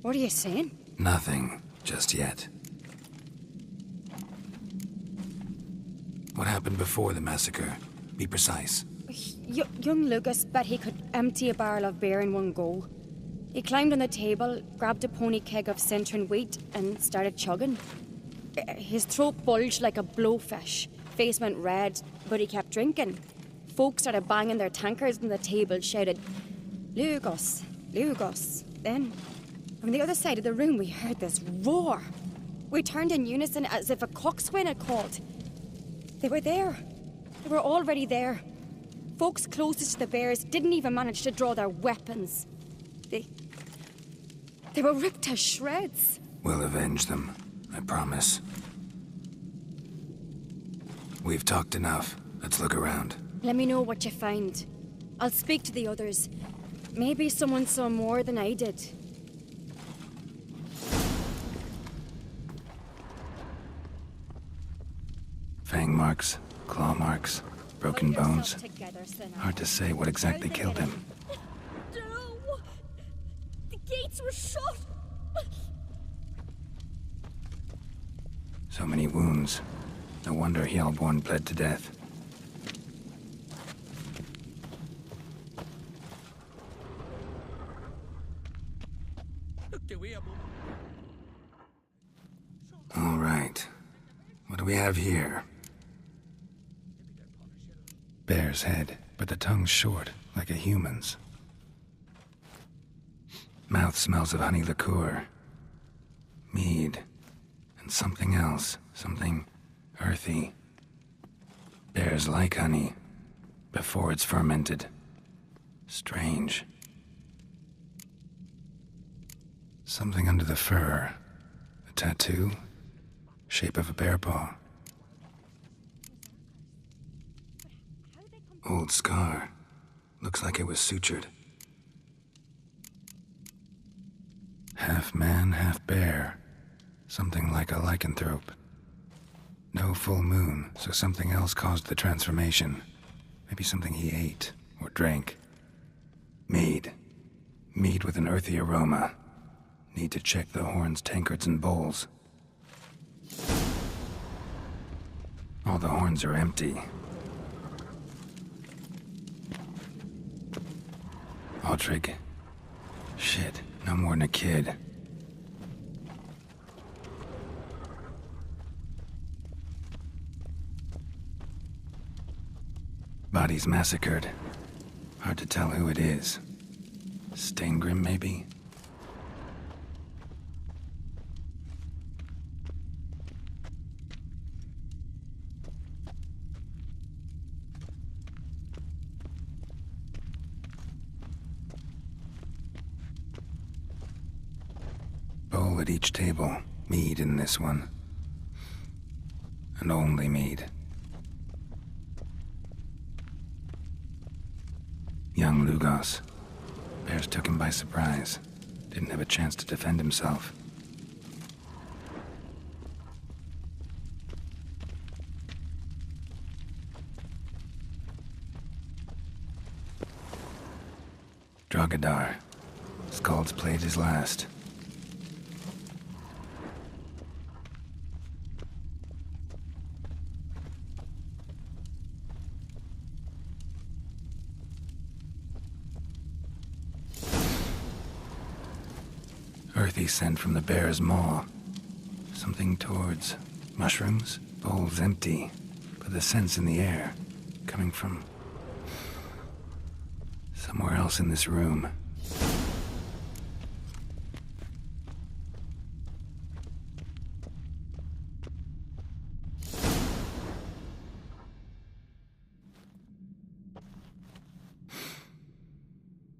What are you saying? Nothing, just yet. What happened before the massacre? Be precise. Young Lucas bet he could empty a barrel of beer in one go. He climbed on the table, grabbed a pony keg of Centron wheat, and started chugging. His throat bulged like a blowfish. Face went red, but he kept drinking. Folks started banging their tankards on the table, shouted, "Lugos, Lugos." Then, from the other side of the room, we heard this roar. We turned in unison as if a coxswain had called. They were there. They were already there. Folks closest to the bears didn't even manage to draw their weapons. They were ripped to shreds. We'll avenge them, I promise. We've talked enough. Let's look around. Let me know what you find. I'll speak to the others. Maybe someone saw more than I did. Fang marks, claw marks, broken bones. Hard to say what exactly killed him. No! The gates were shut! So many wounds. No wonder Hjalborn bled to death. All right. What do we have here? Bear's head, but the tongue's short, like a human's. Mouth smells of honey liqueur. Mead. And something else. Something earthy. Bears like honey, before it's fermented. Strange. Something under the fur. A tattoo? Shape of a bear paw. Old scar. Looks like it was sutured. Half man, half bear. Something like a lycanthrope. No full moon, so something else caused the transformation. Maybe something he ate or drank. Mead. Mead with an earthy aroma. Need to check the horns, tankards, and bowls. All the horns are empty. Aldrich. Shit, no more than a kid. Bodies massacred. Hard to tell who it is. Steingrim, maybe? Bowl at each table. Mead in this one. And only mead. Young Lugos. Bears took him by surprise. Didn't have a chance to defend himself. Drogadar. Skald's played his last. Earthy scent from the bear's maw. Something towards mushrooms. Bowl's empty, but the scent's in the air. Coming from somewhere else in this room.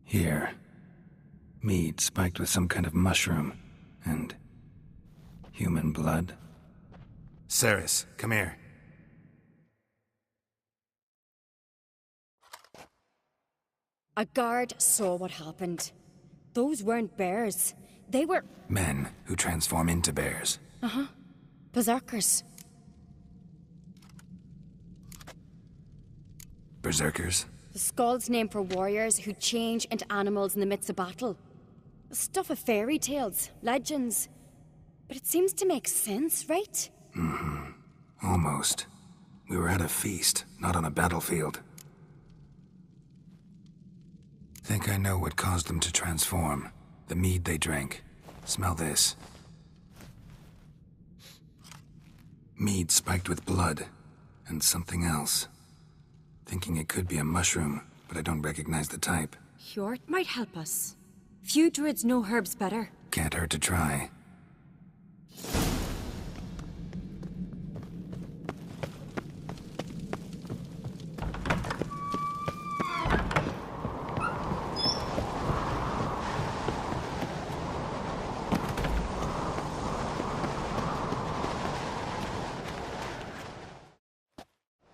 Here. Mead spiked with some kind of mushroom. And human blood. Ceres, come here. A guard saw what happened. Those weren't bears. They were... Men who transform into bears. Uh-huh. Berserkers. Berserkers? The Skald's name for warriors who change into animals in the midst of battle. Stuff of fairy tales, legends. But it seems to make sense, right? Almost. We were at a feast, not on a battlefield. Think I know what caused them to transform. The mead they drank. Smell this. Mead spiked with blood. And something else. Thinking it could be a mushroom, but I don't recognize the type. Hjort might help us. Few druids know herbs better. Can't hurt to try.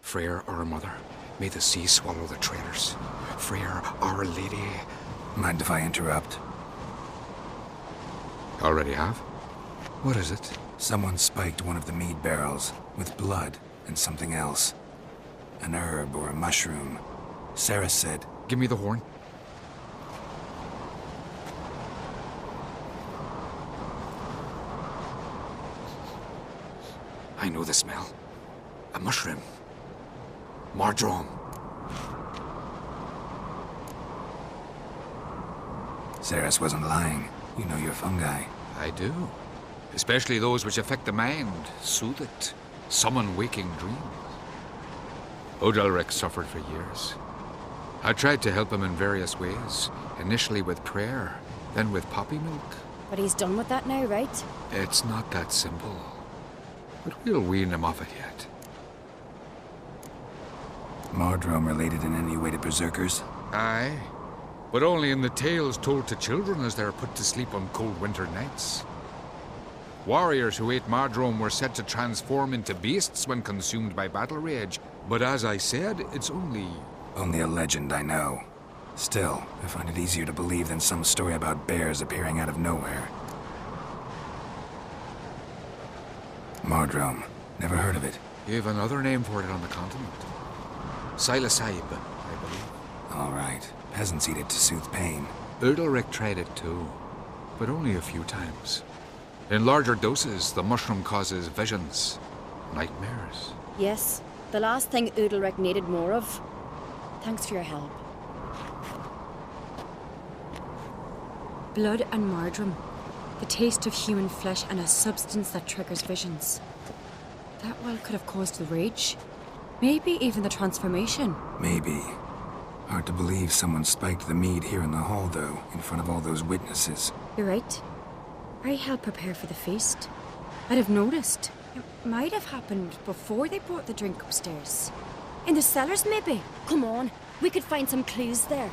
Freyr, our mother, may the sea swallow the traitors. Freyr, our lady. Mind if I interrupt? Already have? What is it? Someone spiked one of the mead barrels with blood and something else. An herb or a mushroom. Sarah said... Give me the horn. I know the smell. A mushroom. Mardrome. Ceres wasn't lying. You know your fungi. I do. Especially those which affect the mind, soothe it, summon waking dreams. Odalric suffered for years. I tried to help him in various ways, initially with prayer, then with poppy milk. But he's done with that now, right? It's not that simple. But we'll wean him off it yet. Mardrome related in any way to berserkers? Aye. But only in the tales told to children as they're put to sleep on cold winter nights. Warriors who ate Mardrome were said to transform into beasts when consumed by battle rage. But as I said, it's only... Only a legend, I know. Still, I find it easier to believe than some story about bears appearing out of nowhere. Mardrome. Never heard of it. You have another name for it on the continent. Silasib, I believe. All right. Peasants eat it to soothe pain. Udalric tried it too, but only a few times. In larger doses, the mushroom causes visions, nightmares. Yes, the last thing Udalric needed more of. Thanks for your help. Blood and Mardrome. The taste of human flesh and a substance that triggers visions. That well could have caused the rage. Maybe even the transformation. Maybe. Hard to believe someone spiked the mead here in the hall, though, in front of all those witnesses. You're right. I helped prepare for the feast. I'd have noticed. It might have happened before they brought the drink upstairs. In the cellars, maybe? Come on, we could find some clues there.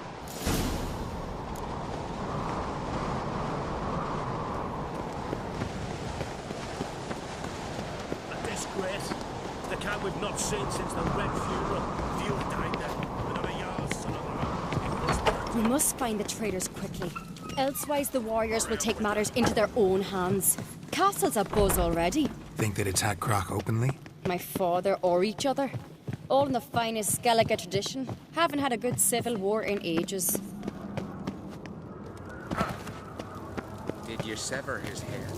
A disgrace. The cat we've not seen since the Red Funeral. Few died there. Another yard, son of a... We must find the traitors quickly. Elsewise, the warriors will take matters into their own hands. Castle's abuzz already. Think they'd attack Croc openly? My father or each other. All in the finest Skellige tradition. Haven't had a good civil war in ages. Did you sever his head?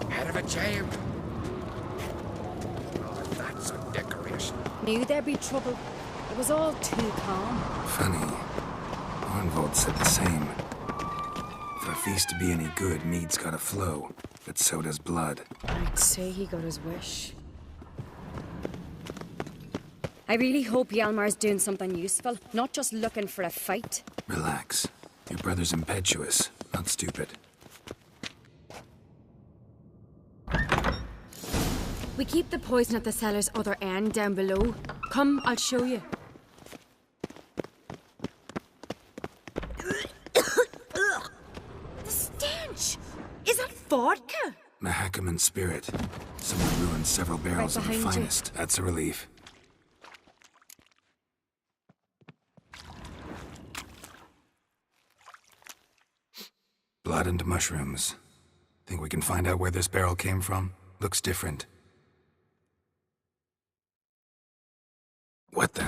Head of a giant! Oh, that's a decoration. Knew there'd be trouble. It was all too calm. Funny. Arnvold said the same. For a feast to be any good, mead's gotta flow. But so does blood. I'd say he got his wish. I really hope Hjalmar's doing something useful, not just looking for a fight. Relax. Your brother's impetuous, not stupid. We keep the poison at the cellar's other end down below. Come, I'll show you. The stench! Is that vodka? Mahakaman spirit. Someone ruined several barrels of the behind you. finest. That's a relief. Blood and mushrooms. Think we can find out where this barrel came from? Looks different. What the?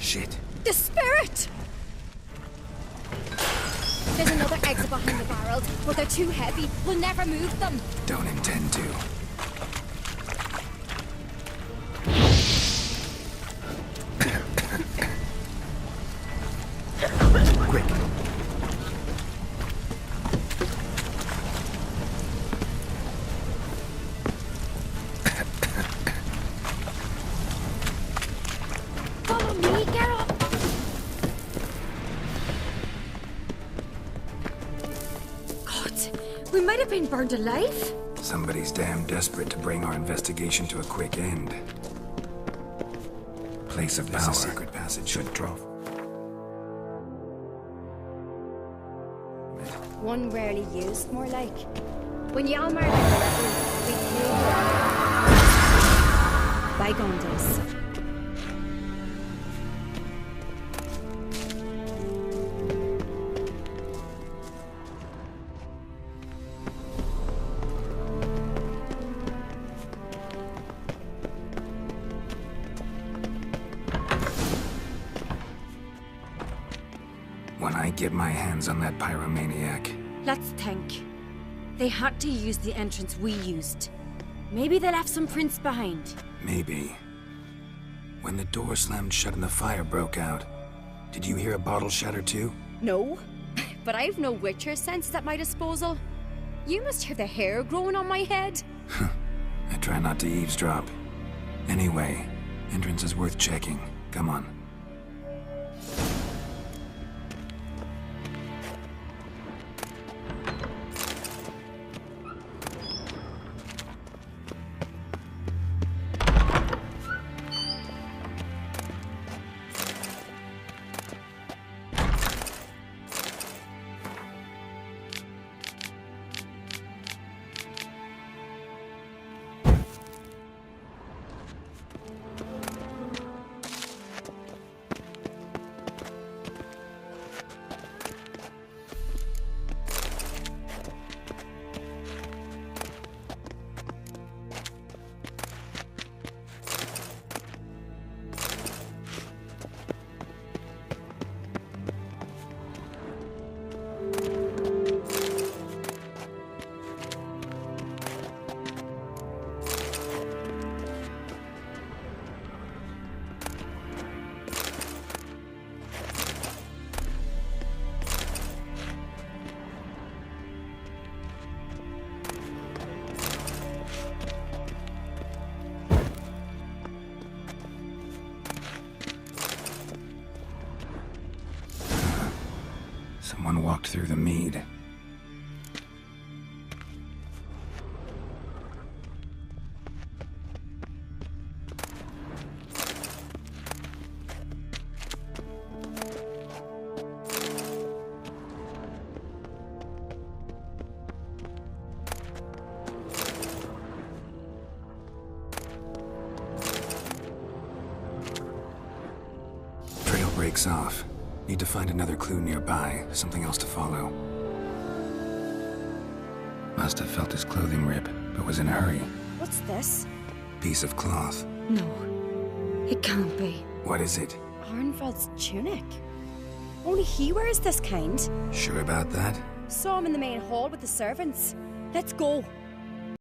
Shit. The spirit! There's another exit behind the barrels, but they're too heavy. We'll never move them. Don't intend to. Quick. Follow me, get up! God, we might have been burned alive. Somebody's damn desperate to bring our investigation to a quick end. Place of power. There's a secret passage should drop. One rarely used, more like. When Hjalmar and I were little, we played bygone days. When I get my hands on that pyromaniac. Let's think. They had to use the entrance we used. Maybe they left some prints behind. Maybe. When the door slammed shut and the fire broke out, did you hear a bottle shatter too? No, but I've no Witcher sense at my disposal. You must hear the hair growing on my head. I try not to eavesdrop. Anyway, entrance is worth checking. Come on. Someone walked through the mead. Trail breaks off. Need to find another clue nearby, something else to follow. Must have felt his clothing rip, but was in a hurry. What's this? Piece of cloth. No, it can't be. What is it? Arnvald's tunic. Only he wears this kind. Sure about that? Saw him in the main hall with the servants. Let's go.